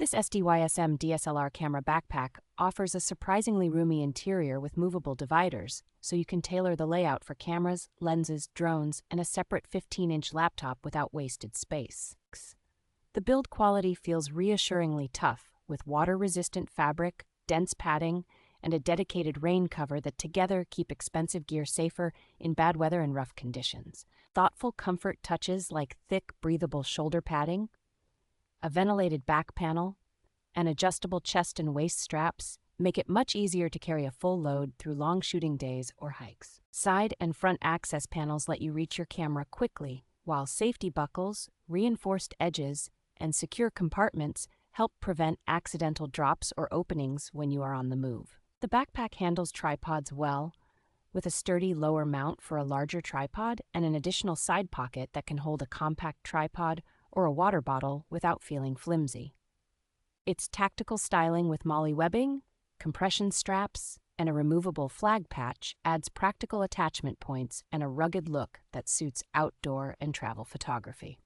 This SDYSM DSLR camera backpack offers a surprisingly roomy interior with movable dividers, so you can tailor the layout for cameras, lenses, drones, and a separate 15-inch laptop without wasted space. The build quality feels reassuringly tough, with water-resistant fabric, dense padding, and a dedicated rain cover that together keep expensive gear safer in bad weather and rough conditions. Thoughtful comfort touches like thick, breathable shoulder padding, a ventilated back panel, and adjustable chest and waist straps make it much easier to carry a full load through long shooting days or hikes. Side and front access panels let you reach your camera quickly, while safety buckles, reinforced edges, and secure compartments help prevent accidental drops or openings when you are on the move. The backpack handles tripods well, with a sturdy lower mount for a larger tripod and an additional side pocket that can hold a compact tripod or a water bottle without feeling flimsy. Its tactical styling with MOLLE webbing, compression straps, and a removable flag patch adds practical attachment points and a rugged look that suits outdoor and travel photography.